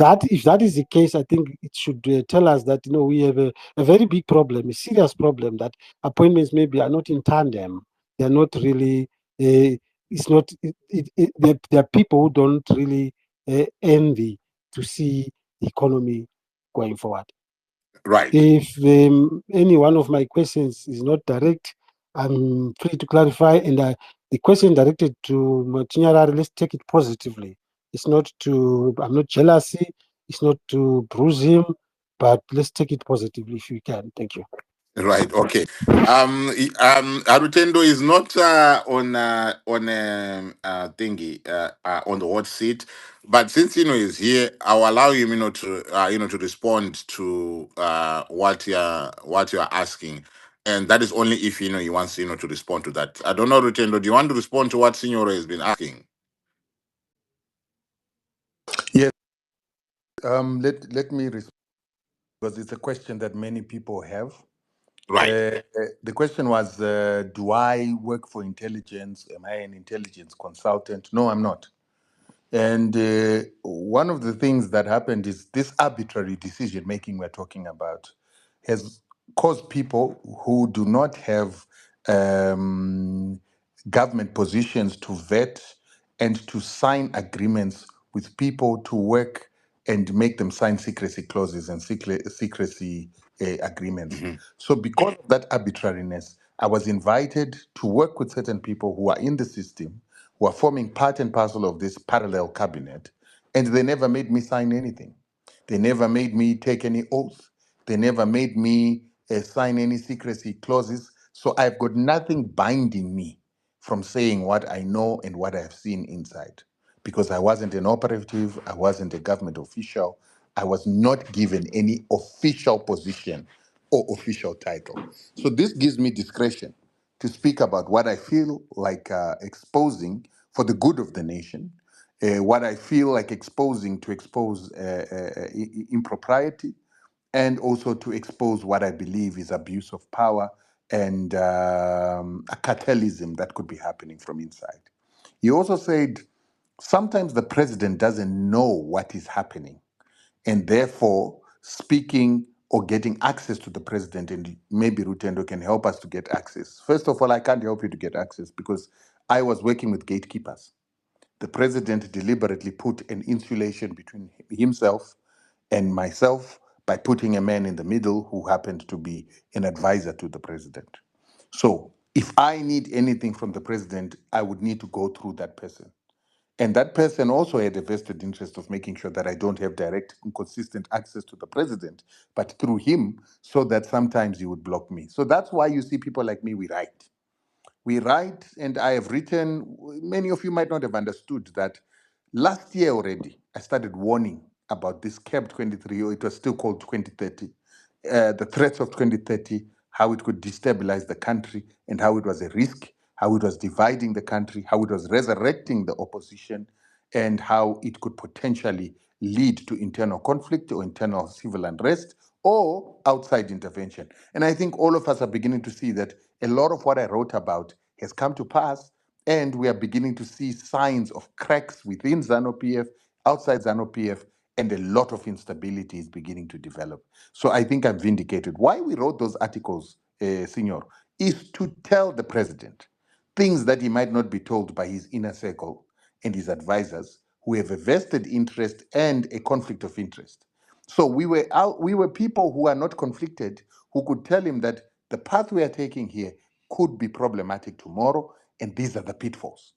if that is the case, I think it should tell us that we have a very big problem, a serious problem, that appointments maybe are not in tandem. They're not really. It's not. There are people who don't really envy to see the economy going forward. Right. If any one of my questions is not direct, I'm free to clarify. And the question directed to Matinyarari, let's take it positively. It's not I'm not jealousy. It's not to bruise him, but let's take it positively if you can. Thank you. Right. Okay. Arutendo is not on thingy on the hot seat, but since he's here, I'll allow him to respond to what you're asking, and that is only if he wants to respond to that. I don't know, Rutendo. Do you want to respond to what Signora has been asking? Yes. Let me respond, because it's a question that many people have. Right. The question was, do I work for intelligence? Am I an intelligence consultant? No, I'm not. And one of the things that happened is this arbitrary decision making we're talking about has caused people who do not have government positions to vet and to sign agreements with people to work and make them sign secrecy clauses and secrecy agreements. Mhm. So, because of that arbitrariness, I was invited to work with certain people who are in the system, who are forming part and parcel of this parallel cabinet, and they never made me sign anything. They never made me take any oath. They never made me sign any secrecy clauses. So I've got nothing binding me from saying what I know and what I've seen inside, because I wasn't an operative, I wasn't a government official, I was not given any official position or official title. So this gives me discretion to speak about what I feel like exposing for the good of the nation, what I feel like exposing to expose impropriety, and also to expose what I believe is abuse of power and a cartelism that could be happening from inside. He also said sometimes the president doesn't know what is happening, and therefore speaking or getting access to the president, and maybe Rutendo can help us to get access. First of all, I can't help you to get access because I was working with gatekeepers. The president deliberately put an insulation between himself and myself by putting a man in the middle who happened to be an advisor to the president. So if I need anything from the president, I would need to go through that person. And that person also had a vested interest of making sure that I don't have direct and consistent access to the president, but through him, so that sometimes he would block me. So that's why you see people like me, we write. We write, and I have written, many of you might not have understood that last year already, I started warning about this CAB 23, or it was still called 2030, the threats of 2030, how it could destabilize the country, and how it was a risk, how it was dividing the country, how it was resurrecting the opposition, and how it could potentially lead to internal conflict or internal civil unrest or outside intervention. And I think all of us are beginning to see that a lot of what I wrote about has come to pass, and we are beginning to see signs of cracks within ZANU-PF, outside ZANU-PF, and a lot of instability is beginning to develop. So I think I'm vindicated. Why we wrote those articles, Senor, is to tell the president things that he might not be told by his inner circle and his advisors, who have a vested interest and a conflict of interest. So we were people who are not conflicted, who could tell him that the path we are taking here could be problematic tomorrow, and these are the pitfalls.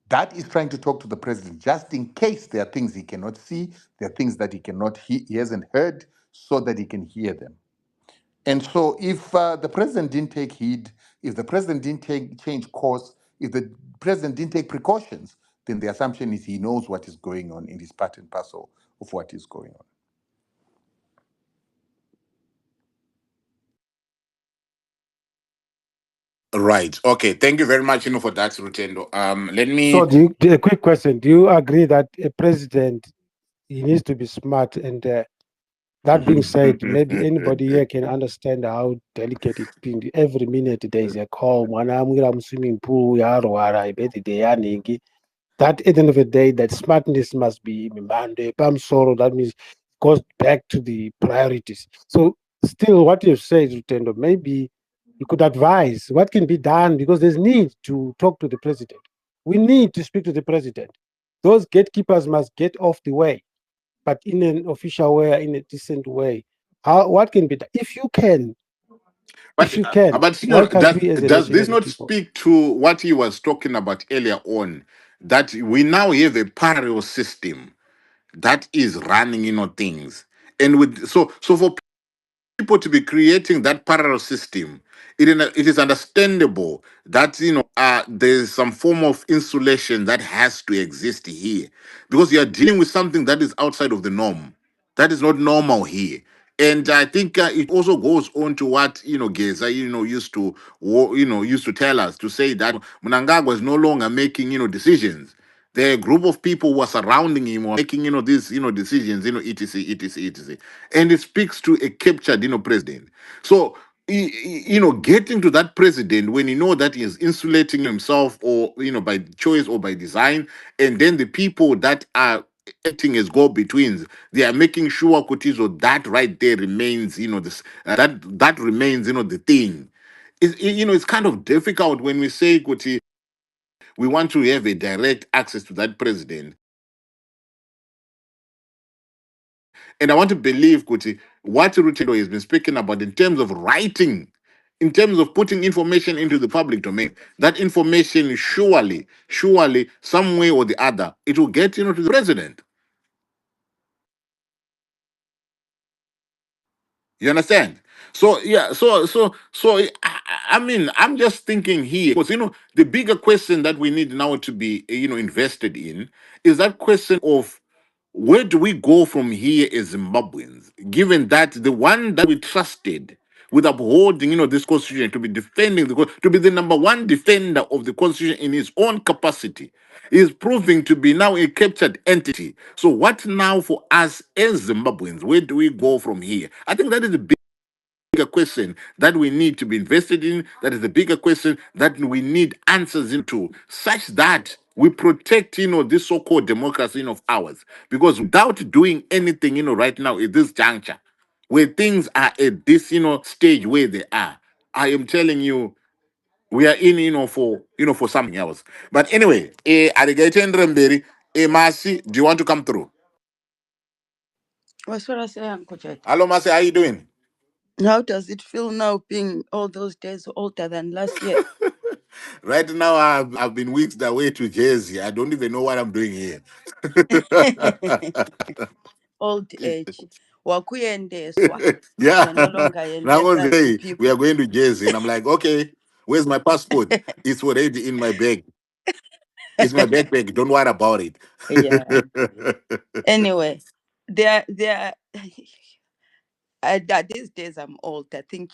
That is trying to talk to the president, just in case there are things he cannot see, there are things that he hasn't heard, so that he can hear them. And so if the president didn't take heed, if the president didn't change course, if the president didn't take precautions, then the assumption is he knows what is going on in his part and parcel of what is going on. Right. Okay. Thank you very much, for that, Rutendo. Let So, me. a quick question: do you agree that a president, he needs to be smart? And that being said, maybe anybody here can understand how delicate it's been. Every minute there is a call. Mwana amwira mu swimming pool yarwara ibedi de yaningi. That at the end of the day, that smartness must be Mimande, Pam Soro. That means goes back to the priorities. So still what you've said, Rutendo, maybe you could advise what can be done because there's need to talk to the president. We need to speak to the president. Those gatekeepers must get off the way, but in an official way, in a decent way. How what can be done? If you can, But why can't we as a does nation, this as a not people? speak to what he was talking about earlier on? That we now have a parallel system that is running, things, and with so for people to be creating that parallel system, it is understandable that there's some form of insulation that has to exist here because you are dealing with something that is outside of the norm, that is not normal here. And I think it also goes on to what Geza used to tell us, to say that Mnangagwa is no longer making decisions. There are a group of people who are surrounding him or making, these, decisions, etc, etc, etc. And it speaks to a captured, president. So, getting to that president when you know that he is insulating himself, or, by choice or by design, and then the people that are acting as go-betweens, they are making sure, Kutizo, that right there remains, that remains, the thing. It's kind of difficult when we say, Kuti, we want to have a direct access to that president. And I want to believe, Kuti, what Rutendo has been speaking about in terms of writing, in terms of putting information into the public domain, that information surely, some way or the other, it will get, to the president. You understand? So yeah, I mean, I'm just thinking here because the bigger question that we need now to be invested in is that question of where do we go from here as Zimbabweans, given that the one that we trusted with upholding this constitution, to be defending to be the number one defender of the constitution in his own capacity, is proving to be now a captured entity. So what now for us as Zimbabweans? Where do we go from here? I think that is the bigger question that we need to be invested in. That is the bigger question that we need answers into, such that we protect, this so-called democracy of ours. Because without doing anything, right now at this juncture, where things are at this, stage where they are, I am telling you, we are in, for something else. But anyway, Alligator and Remberi, Masi, do you want to come through? What's what I say, Uncle Chet? Hello, Masi, how you doing? How does it feel now being all those days older than last year? Right now, I've been weeks away to Jersey. I don't even know what I'm doing here. Old age. Wakuyendeswa. Yeah. You're no longer Now on endesa say we people. are going to Jersey, and I'm like, okay, where's my passport? It's already in my bag. It's my backpack. Don't worry about it. Yeah. Anyway, there these days I'm old. I think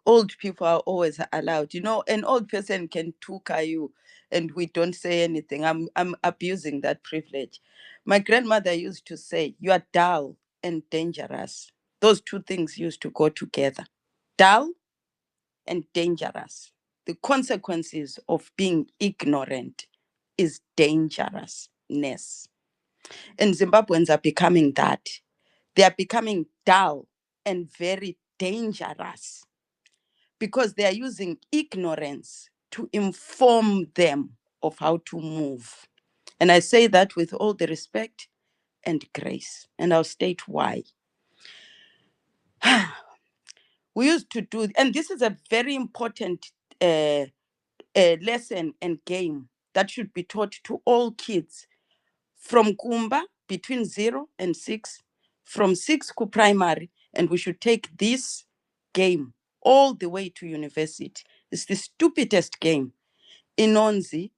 old people are always allowed. An old person can tuka you, and we don't say anything. I'm abusing that privilege. My grandmother used to say, "You are dull and dangerous." Those two things used to go together. Dull and dangerous. The consequences of being ignorant is dangerousness. And Zimbabweans are becoming that. They are becoming dull and very dangerous because they are using ignorance to inform them of how to move. And I say that with all the respect and grace. And I'll state why. We used to do, and this is a very important lesson and game that should be taught to all kids from Kumba between 0 and 6, from 6 to primary, and we should take this game all the way to university. It's the stupidest game. Inonzi,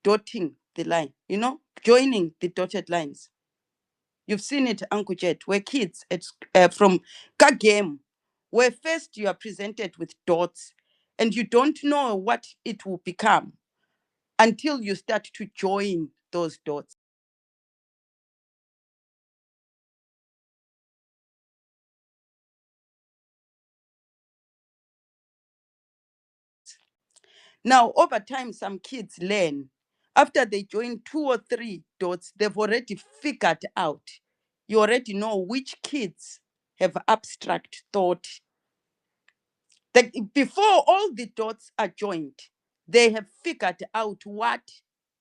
dotting the line, joining the dotted lines. You've seen it, Uncle Jet, where kids from ka game, where first you are presented with dots and you don't know what it will become until you start to join those dots. Now, over time, some kids learn, After they join 2 or 3 dots, they've already figured out. You already know which kids have abstract thought. Before all the dots are joined, they have figured out what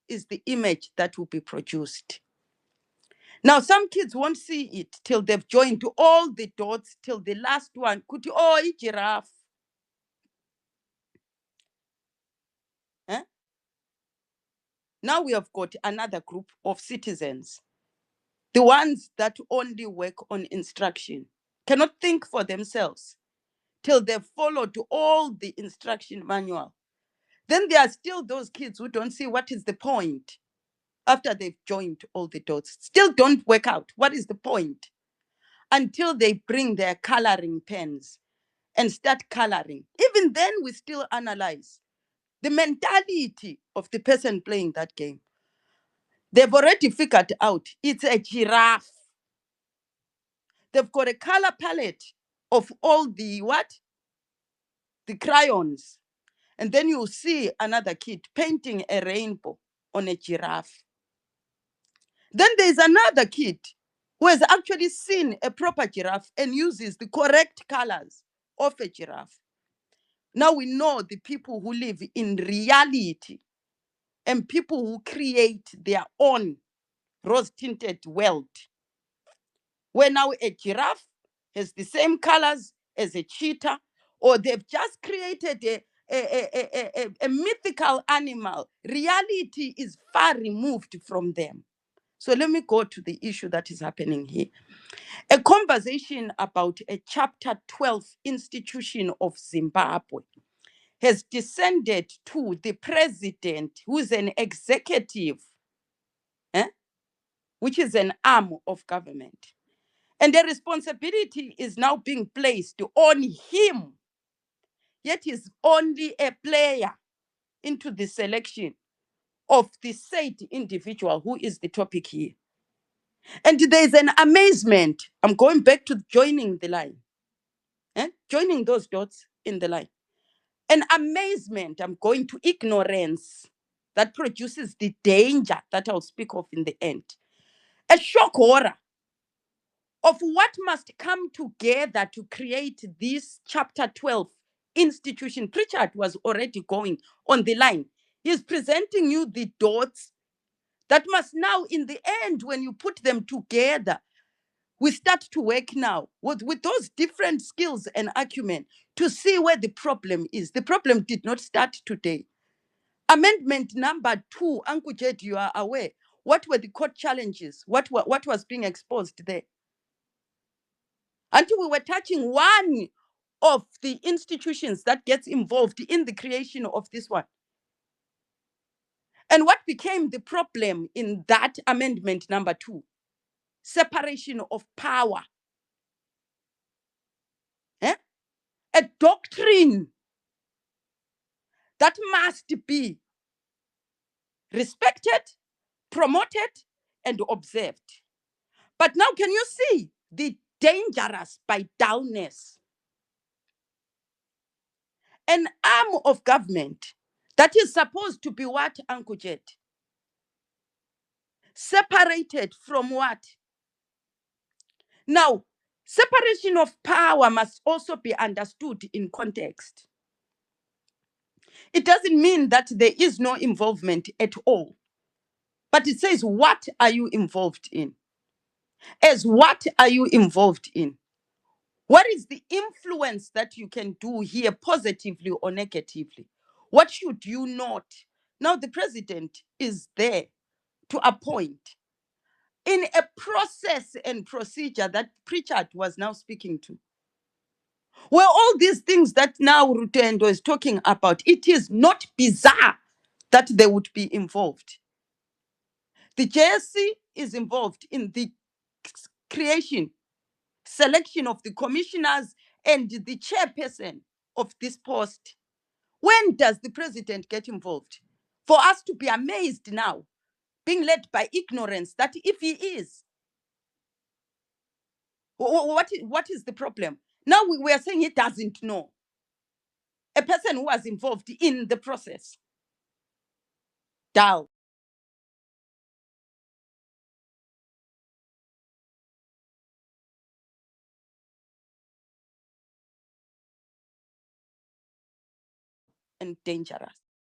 is the image that will be produced. Now, some kids won't see it till they've joined all the dots, till the last one. Could you, oh, a giraffe. Eh? Now we have got another group of citizens, the ones that only work on instruction, cannot think for themselves till they've followed all the instruction manual. Then there are still those kids who don't see what is the point after they've joined all the dots. Still don't work out what is the point until they bring their coloring pens and start coloring. Even then, we still analyze the mentality of the person playing that game. They've already figured out it's a giraffe. They've got a color palette of all the what? The crayons. And then you see another kid painting a rainbow on a giraffe. Then there's another kid who has actually seen a proper giraffe and uses the correct colors of a giraffe. Now we know the people who live in reality and people who create their own rose-tinted world, where now a giraffe has the same colors as a cheetah, or they've just created a mythical animal. Reality is far removed from them. So let me go to the issue that is happening here. A conversation about a Chapter 12 institution of Zimbabwe has descended to the president, who is an executive, which is an arm of government. And the responsibility is now being placed on him. Yet he's only a player into the selection of the said individual who is the topic here. And there's an amazement. I'm going back to joining the line. Joining those dots in the line. An amazement. I'm going to ignorance that produces the danger that I'll speak of in the end. A shock horror of what must come together to create this Chapter 12 institution. Pritchard was already going on the line. He's presenting you the dots that must now, in the end, when you put them together, we start to work now with those different skills and acumen to see where the problem is. The problem did not start today. Amendment number 2, Uncle Jed, you are aware. What were the court challenges? What was being exposed there? Until we were touching one of the institutions that gets involved in the creation of this one. And what became the problem in that amendment number 2? Separation of power. A doctrine that must be respected, promoted, and observed. But now can you see the dangerous by downness? An arm of government that is supposed to be what, Uncle Jet? Separated from what? Now, separation of power must also be understood in context. It doesn't mean that there is no involvement at all. But it says, what are you involved in? As what are you involved in? What is the influence that you can do here, positively or negatively? What should you not? Now, the president is there to appoint in a process and procedure that Pritchard was now speaking to. Where all these things that now Rutendo is talking about, it is not bizarre that they would be involved. The JSC is involved in the creation, selection of the commissioners and the chairperson of this post. When does the president get involved? For us to be amazed now, being led by ignorance, that if he is, what is the problem? Now we are saying he doesn't know. A person who was involved in the process. Dull. and dangerous.